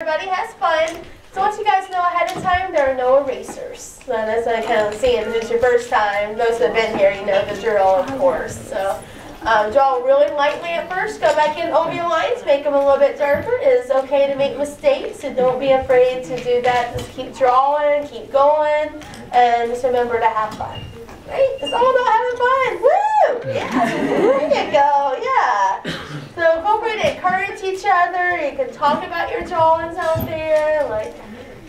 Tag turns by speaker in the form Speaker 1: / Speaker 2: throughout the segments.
Speaker 1: Everybody has fun. So once you guys know ahead of time, there are no erasers. So that's what I kind of seeing. If it's your first time, those that have been here, you know the drill, of course. So draw really lightly at first. Go back in over your lines. Make them a little bit darker. It is okay to make mistakes, so don't be afraid to do that. Just keep drawing, keep going, and just remember to have fun. Right? It's all about having fun. Woo! Yeah. There you go. Yeah. So feel free to encourage each other. You can talk about your drawings out there. Like,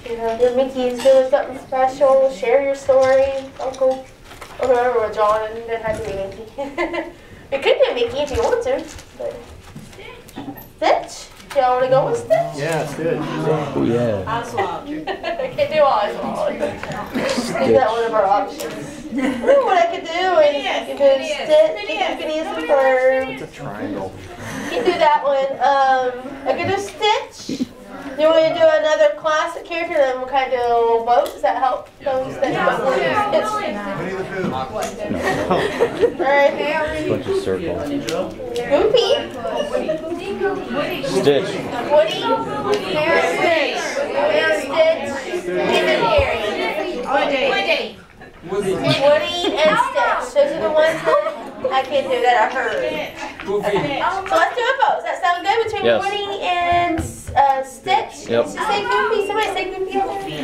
Speaker 1: you know, if Mickey's doing something special, share your story. Uncle, or whoever we're drawing, it doesn't have to be Mickey. It could be Mickey if you want to. But Stitch? Y'all want to go with Stitch?
Speaker 2: Yeah, Stitch.
Speaker 3: Oh, yeah.
Speaker 1: Oswald. I can't do Oswald. Is that one of our options? Ooh, what I could do is you could do Stitch. You could use the bird.
Speaker 2: It's a triangle.
Speaker 1: You can do that one. I could do Stitch. Do you want to do another classic character? Then we'll kind of do a little boat. Does that help? Those that
Speaker 2: Winnie the Pooh.
Speaker 1: Alright.
Speaker 3: Bunch of circles.
Speaker 1: Goofy.
Speaker 3: Stitch.
Speaker 1: Woody. Stitch. Stitch. And Harry. Woody and Stitch. Those are the ones that I can't do that. I heard. So let's do a vote. Does that sound good between
Speaker 3: Yes.
Speaker 1: Woody and Stitch?
Speaker 3: Yep.
Speaker 1: Did you say Goofy? Somebody say Goofy over there?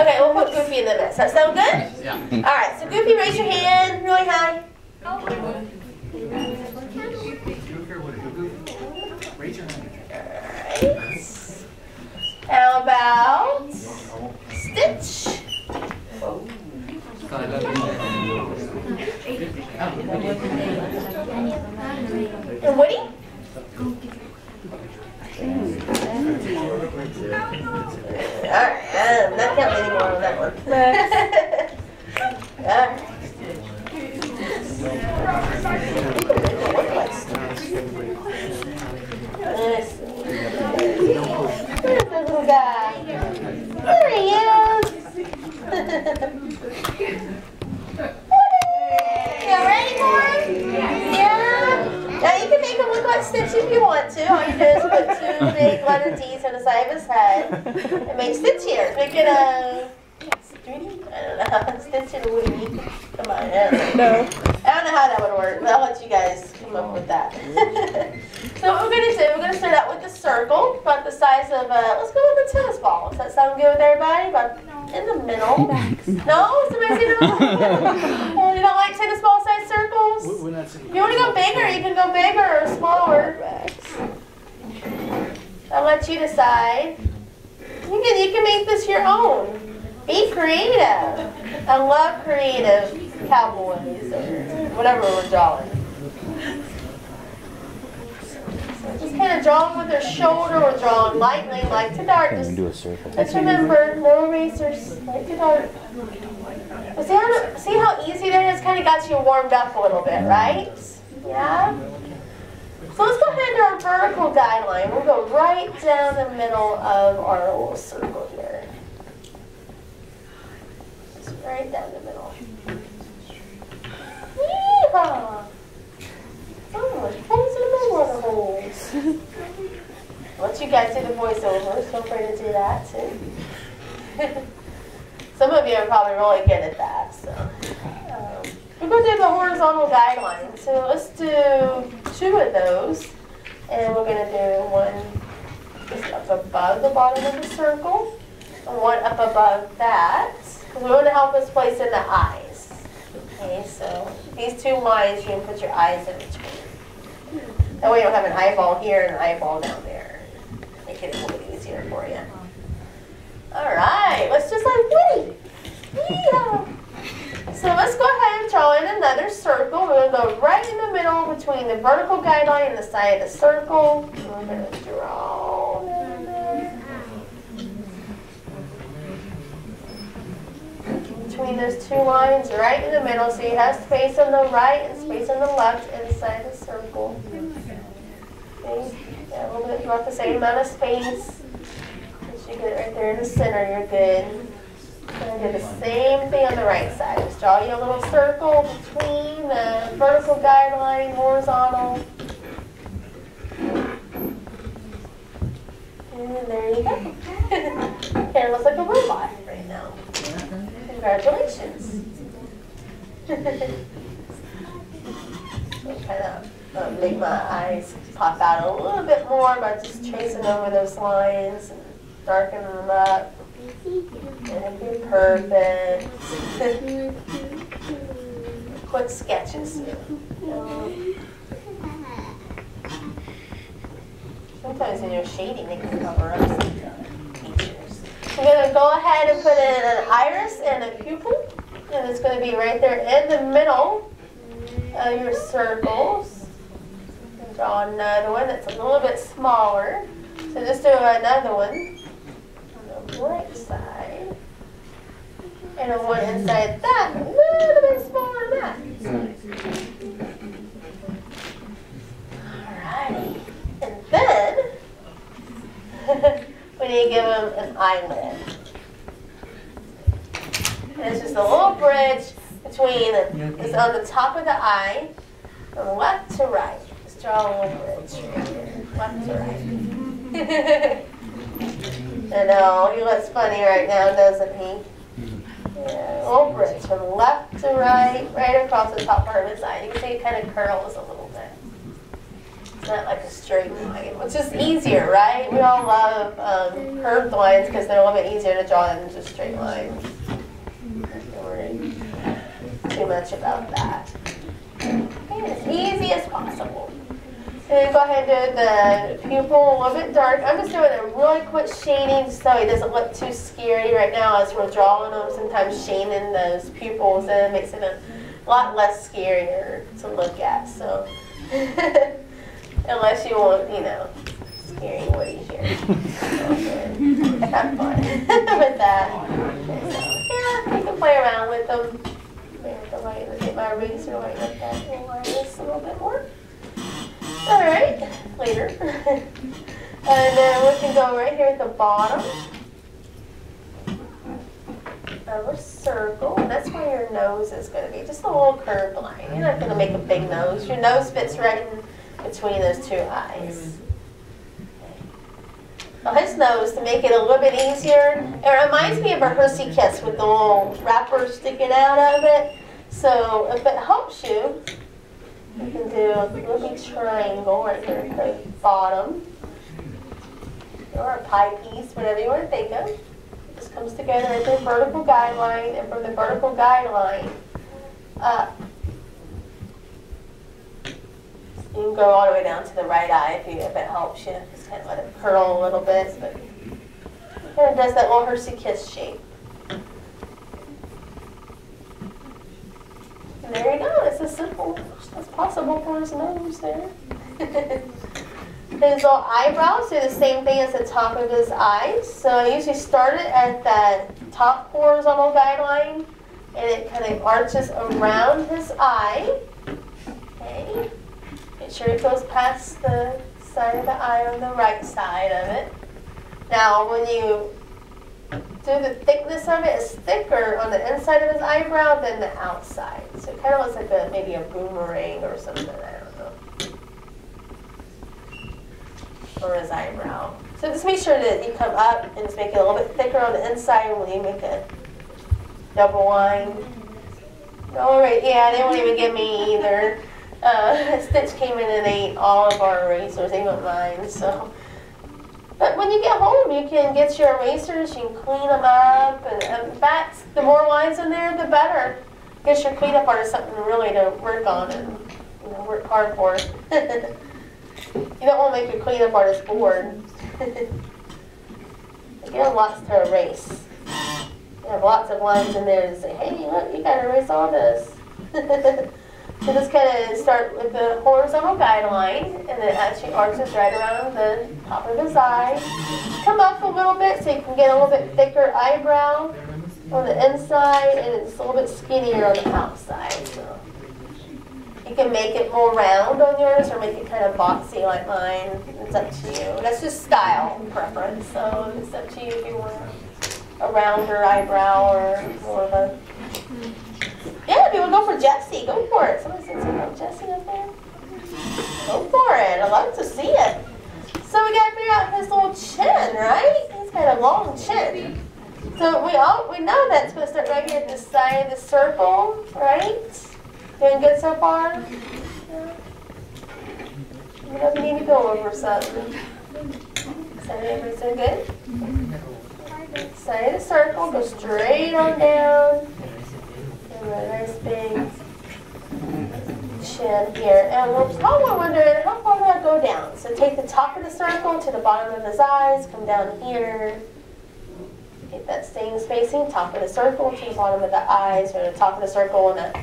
Speaker 1: Okay, we'll put Goofy in the mix. Does that sound good?
Speaker 4: Yeah.
Speaker 1: Alright, so Goofy, raise your hand really high.
Speaker 4: Raise your hand.
Speaker 1: Alright. How about Stitch? And Woody? Alright, I'm not counting anymore on that one. Alright. Let's see. Where's the little guy? There he is! You ready for him? Yeah? Now you can make him look like Stitch if you want to. All you do is put two big letter D's on the side of his head and make Stitch ears. Make it a... I don't know. Stitch and a Woody. Come on. I don't know. I don't know how that would work, but I'll let you guys come up with that. So what we're going to do, we're going to start out with the circle, about the size of, let's go with the tennis ball. Does that sound good with everybody? About in the middle. No? Somebody say no? Oh, you don't like tennis ball size circles? If you want to go bigger, you can go bigger or smaller. I'll let you decide. You can make this your own. Be creative. I love creative cowboys or whatever we're drawing. Just kind of drawing with their shoulder or drawing lightly, light to dark.
Speaker 3: Can't even do a circle.
Speaker 1: Just remember, no erasers, light to dark. But see how easy that is? Kind of got you warmed up a little bit, right? Yeah? So let's go ahead and do our vertical guideline. We'll go right down the middle of our little circle here. Just right down the middle. Yeehaw! Oh, holes in the middle of the holes. Once you guys do the voiceovers, feel free to do that too. Some of you are probably really good at that. So we're going to do the horizontal guideline. So let's do two of those. And we're going to do one just up above the bottom of the circle. And one up above that. Because we want to help us place in the eyes. Okay, so these two lines, you can put your eyes in between. That way you don't have an eyeball here and an eyeball down there. Make it a little bit easier for you. Alright, let's just like Woody. Yeah. So let's go ahead and draw in another circle. We're going to go right in the middle between the vertical guideline and the side of the circle. We're going to draw in there. Between those two lines, right in the middle, so you have space on the right and space on the left inside the circle. Okay, yeah, a little bit about the same amount of space. Once you get it right there in the center, you're good. And do the same thing on the right side. Just draw you a little circle between the vertical guideline, horizontal. And there you go. Hair looks like a robot right now. Congratulations. Kind of make my eyes pop out a little bit more by just tracing over those lines and darkening them up. And it'll be perfect. Quick sketches. Sometimes when you're shading, they can cover up some features. I'm going to go ahead and put in an iris and a pupil. And it's going to be right there in the middle of your circles. And draw another one that's a little bit smaller. So just do another one on the right side. And then one inside that, a little bit smaller than that. Alrighty. And then, we need to give them an eyelid. And it's just a little bridge between, it's on the top of the eye, from left to right. Just draw a little bridge right here, left to right. I know, he looks funny right now, doesn't he? Yeah, a little bridge from left to right, right across the top part of his eye. You can see it kind of curls a little bit. It's not like a straight line, which is easier, right? We all love curved lines because they're a little bit easier to draw than just straight lines. Don't worry too much about that. Okay, as easy as possible. And go ahead and do the pupil a little bit dark. I'm just doing a really quick shading just so it doesn't look too scary right now as we're drawing them. Sometimes shading those pupils in makes it a lot less scarier to look at. So, unless you want, you know, scary Woody here. Have fun with that. So, yeah, you can play around with them. Get my eraser right like that and line this a little bit more. Alright, later. And then we can go right here at the bottom of a circle. That's where your nose is going to be. Just a little curved line. You're not going to make a big nose. Your nose fits right in between those two eyes. Now his nose, to make it a little bit easier, it reminds me of a Hershey Kiss with the little wrapper sticking out of it. So if it helps you, you can do a little big triangle right here at the bottom, or a pie piece, whatever you want to think of. It just comes together at the vertical guideline, and from the vertical guideline up, you can go all the way down to the right eye if it helps you. Just kind of let it curl a little bit, but it kind of does that little Hershey Kiss shape. And there you go. It's as simple as possible for his nose there. His little eyebrows do the same thing as the top of his eyes. So I usually start it at that top horizontal guideline, and it kind of arches around his eye. Okay. Make sure it goes past the side of the eye on the right side of it. Now, when you do the thickness of it, is thicker on the inside of his eyebrow than the outside. So it kind of looks like maybe a boomerang or something, I don't know. Or his eyebrow. So just make sure that you come up and just make it a little bit thicker on the inside when you make a double line. All right, yeah, they won't even give me either. Stitch came in and ate all of our erasers, even mine, so. But when you get home, you can get your erasers, you can clean them up, and in fact, the more lines in there, the better. Gives your cleanup artist something really to work on and work hard for. You don't want to make your cleanup artist bored. You have lots to erase. You have lots of lines in there to say, hey, look, you got to erase all this. So just kind of start with the horizontal guideline, and then actually arches right around the top of his eye. Come up a little bit so you can get a little bit thicker eyebrow on the inside, and it's a little bit skinnier on the outside. So you can make it more round on yours, or make it kind of boxy like mine. It's up to you. That's just style preference, so it's up to you if you want a rounder eyebrow or more of a... Yeah, if you want to go for Jessie, go for it. Somebody said something about Jessie up there. Go for it. I'd love to see it. So we gotta figure out his little chin, right? He's got a long chin. So we know that's going to start right here at the side of the circle, right? Doing good so far? Yeah. You know, we need to go over something. So everybody's doing good? Side of the circle, go straight on down. Give a nice big chin here. And we're probably wondering, how far do I go down? So take the top of the circle to the bottom of his eyes, come down here. Get that same spacing, top of the circle to the bottom of the eyes, or the top of the circle and that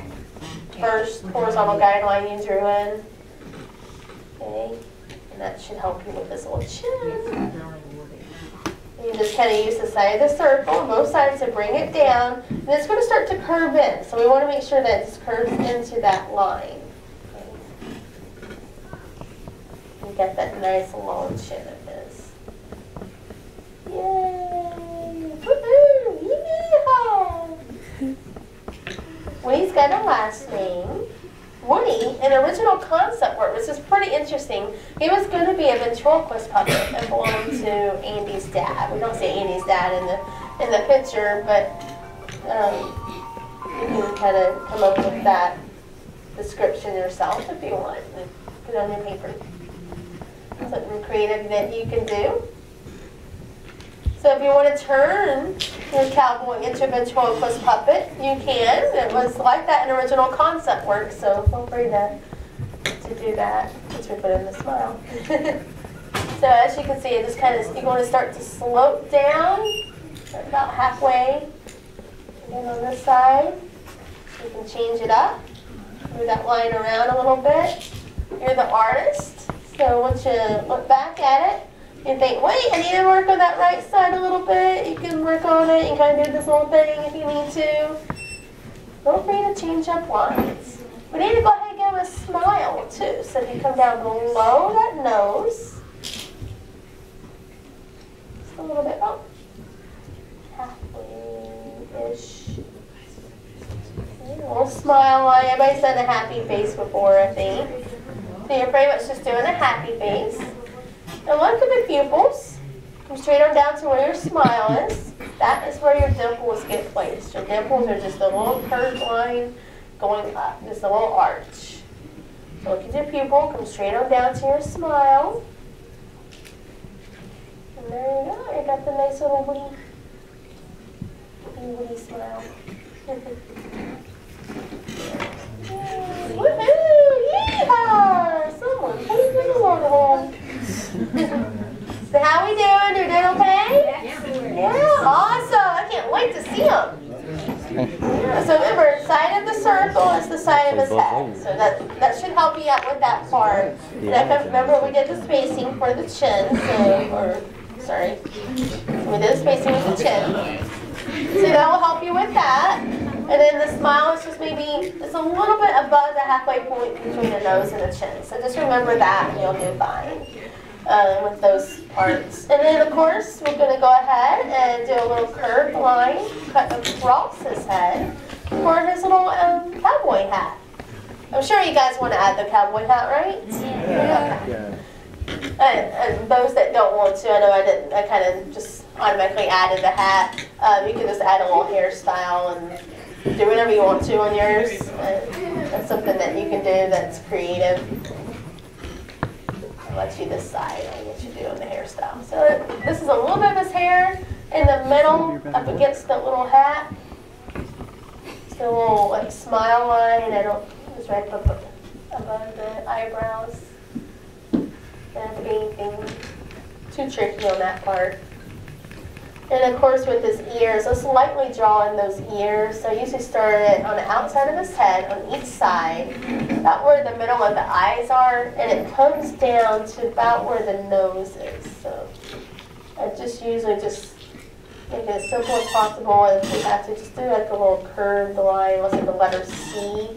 Speaker 1: first horizontal guideline you drew in. Okay, and that should help you with this little chin. You just kind of use the side of the circle on both sides to bring it down, and it's going to start to curve in. So we want to make sure that it's curved into that line. Okay. You get that nice long chin of his. Yay! Woohoo! Yeehaw! Woody's got a last name. Woody, an original concept work, which is pretty interesting. He was going to be a ventriloquist puppet and belonged to Andy's dad. We don't see Andy's dad in the picture, but you can kind of come up with that description yourself if you want. Put it on your paper. Something creative that you can do. So if you want to turn your cowboy into a ventriloquist puppet, you can. It was like that in original concept work, so feel free to do that since we put in the smile. So as you can see, it just kind of, you're going to start to slope down about halfway. And on this side, you can change it up. Move that line around a little bit. You're the artist, so once you look back at it, you think, wait, I need to work on that right side a little bit. You can work on it and kind of do this little thing if you need to. Feel free to change up lines. We need to go ahead and give him a smile too. So if you come down below that nose, just a little bit, oh, halfway-ish. A little smile line. Everybody's done a happy face before, I think. So you're pretty much just doing a happy face. And look at the pupils. Come straight on down to where your smile is. That is where your dimples get placed. Your dimples are just a little curved line going up. Just a little arch. So look at your pupil. Come straight on down to your smile. And there you go. You got the nice little woody smile. Woohoo! Yeehaw! Someone please bring us on home. So how we doing? You're doing okay? Yeah, awesome. I can't wait to see them. Yeah, so remember, side of the circle is the side of his head. So that should help you out with that part. And remember, we did the spacing for the chin. So we did the spacing with the chin. So that will help you with that. And then the smile is just maybe just a little bit above the halfway point between the nose and the chin. So just remember that and you'll do fine with those parts. And then of course we're going to go ahead and do a little curved line cut across his head for his little cowboy hat. I'm sure you guys want to add the cowboy hat, right? Yeah. And those that don't want to, I know I didn't. I kind of just automatically added the hat. You can just add a little hairstyle and do whatever you want to on yours. That's something that you can do that's creative. I'll let you decide on what you do on the hairstyle. So this is a little bit of his hair in the middle up against the little hat. Just a little like smile line. I don't just right above the eyebrows. Don't have to be anything too tricky on that part. And of course with his ears, let's lightly draw in those ears. So I usually start it on the outside of his head, on each side, about where the middle of the eyes are, and it comes down to about where the nose is. So I just usually just make it as simple as possible. If we have to, just do like a little curved line, let's say the letter C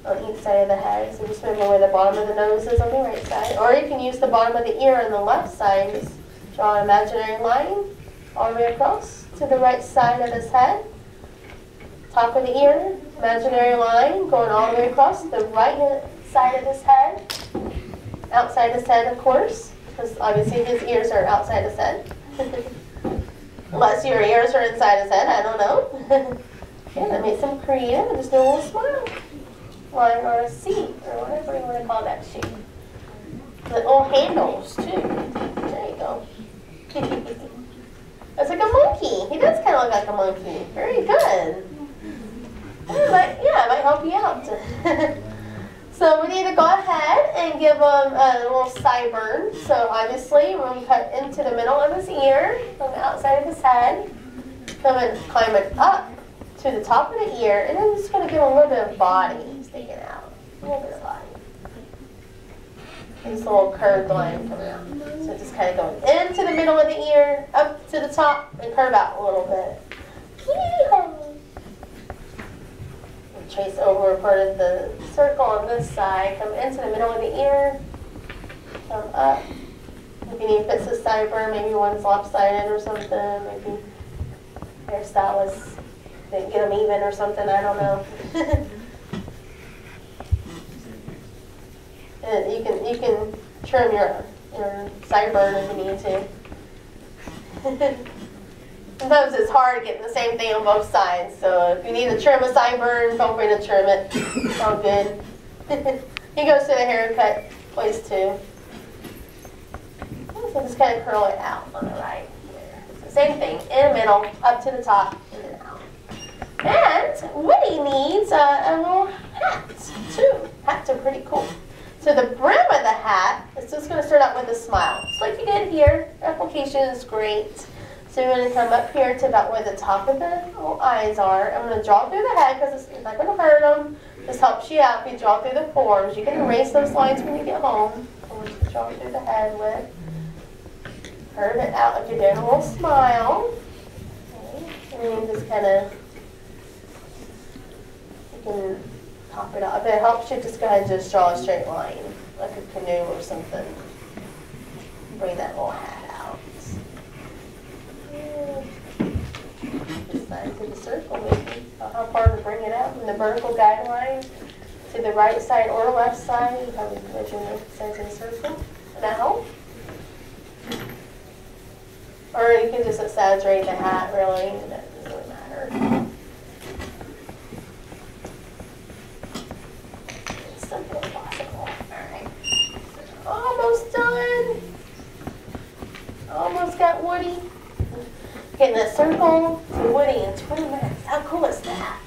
Speaker 1: on each side of the head. So just remember where the bottom of the nose is on the right side. Or you can use the bottom of the ear on the left side. Just draw an imaginary line all the way across to the right side of his head. Top of the ear, imaginary line going all the way across the right side of his head. Outside his head, of course. because obviously his ears are outside his head. Unless your ears are inside his head, I don't know. Yeah, that makes him creative and just do a little smile. Lying on a seat, or whatever you want to call that shape. The little handles, too. There you go. It's like a monkey. He does kind of look like a monkey. Very good. Yeah, it might help you out. So we need to go ahead and give him a little sideburn. So obviously we're going to cut into the middle of his ear, from the outside of his head. Come and climb it up to the top of the ear, and then I'm just going to give him a little bit of body sticking out. A little bit of body. And this little curved line coming out. So just kind of going into the middle of the ear, up to the top, and curve out a little bit. And trace over part of the circle on this side. Come into the middle of the ear. Come up. If you need to fix the sideburn, maybe one's lopsided or something. Maybe hairstylist didn't get them even or something. I don't know. And you can trim your sideburn if you need to. Sometimes it's hard getting the same thing on both sides. So if you need to trim a sideburn, feel free to trim it. It's all good. He goes to the haircut place too. So just kind of curl it out on the right. So same thing, in the middle, up to the top, and then out. And Woody needs a little hat too. Hats are pretty cool. So the brim of the hat is just going to start out with a smile. Just like you did here. Application is great. So you're going to come up here to about where the top of the little eyes are. I'm going to draw through the head because it's not going to hurt them. This helps you out if you draw through the forearms. You can erase those lines when you get home. So we'll just draw through the head with. Curve it out like you're doing a little smile. Okay. And then you just kind of, you can pop it out. If it helps you, just go ahead and just draw a straight line, like a canoe or something. Bring that little hat out. Just size of the circle, maybe. How far to bring it out from the vertical guideline to the right side or left side. You probably measure the size of the circle. Now. Or you can just exaggerate the hat, really. That doesn't really matter. As simple as possible. Alright. Almost done. Almost got Woody. Getting a circle to Woody in 20 minutes. How cool is that?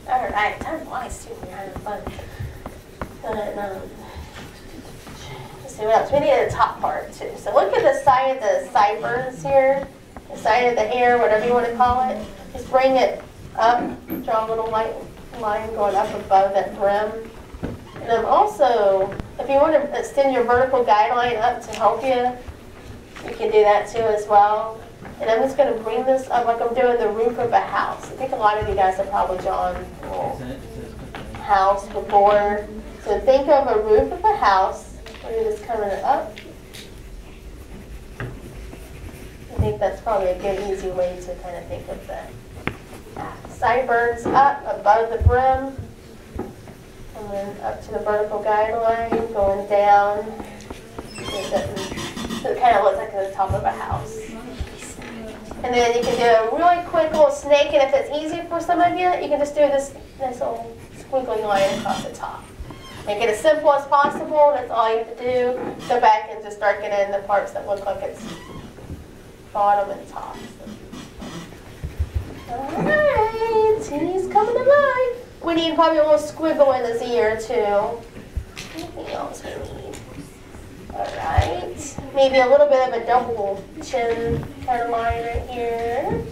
Speaker 1: Alright, time flies too. We're having fun. But, see what else? We need the top part too. So look at the side of the sideburns here, the side of the hair, whatever you want to call it. Just bring it up, draw a little light line going up above that brim. And then also, if you want to extend your vertical guideline up to help you, you can do that too as well. And I'm just going to bring this up like I'm doing the roof of a house. I think a lot of you guys have probably drawn a house before. So think of a roof of a house. We're just coming up. I think that's probably a good, easy way to kind of think of that. Sideburns up above the brim, and then up to the vertical guideline, going down. So it kind of looks like the top of a house. And then you can do a really quick little snake, and if it's easy for some of you, you can just do this little squiggly line across the top. Make it as simple as possible. That's all you have to do. Go back and just darken in the parts that look like it's bottom and top. Alright, he's coming alive. We need probably a little squiggle in his ear too. Anything else we need? Alright. Maybe a little bit of a double chin kind of line right here.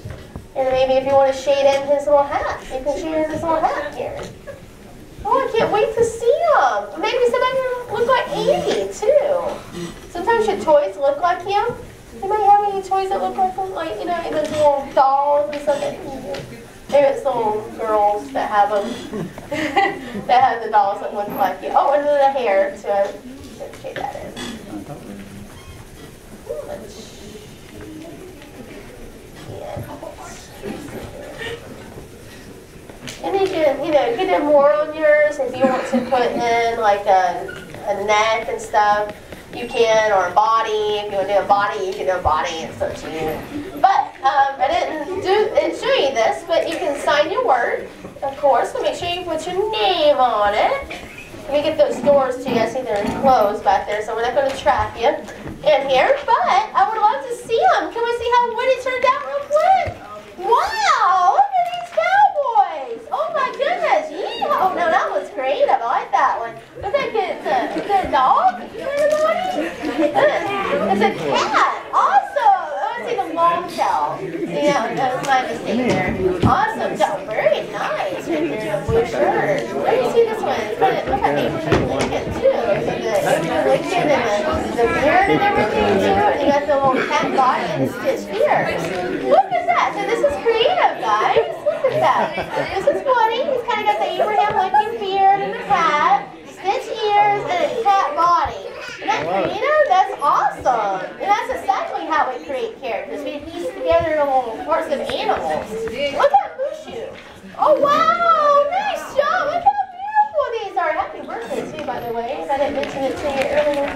Speaker 1: And maybe if you want to shade in his little hat, you can shade in his little hat here. Oh, I can't wait to see them. Maybe some of you look like Andy, too. Sometimes your toys look like him. You might have any toys that look like him, like, you know, those little dolls or something. Maybe it's little girls that have them, that have the dolls that look like you. Oh, and then the hair, so let's shade that in. And you can, you can do more on yours if you want to put in like a a neck and stuff, you can, or a body. If you want to do a body, you can do a body. It's so cute. But I didn't show you this, but you can sign your work, of course. So make sure you put your name on it. Let me get those doors to you. I see they're closed back there, so we're not going to trap you in here. But I would love to see them. Can we see how Woody turned out real quick? Wow! Look at these cowboys! Oh my goodness! Yeehaw! Oh no, that was creative. I like that one. What's that kid? Is that a dog? It's a cat. Awesome. I want to see the long tail. Yeah, that was my mistake there. Awesome job. Very nice. Right there in a blue shirt. Let me see this one. Look at Abraham Lincoln too. So the Abraham Lincoln and the beard and everything too. And you got the little cat body and the stitched ears. Look at that. So this is creative, guys. Look at that. This is Woody. He's kind of got the Abraham Lincoln beard and the cat, stitched ears, and a cat body. Isn't that creative? That's awesome. And that's exactly how we create characters. We piece together little parts of animals. Look at Mushu. Oh, wow. Nice job. Look how beautiful these are. Happy birthday, too, by the way. If I didn't mention it to you earlier.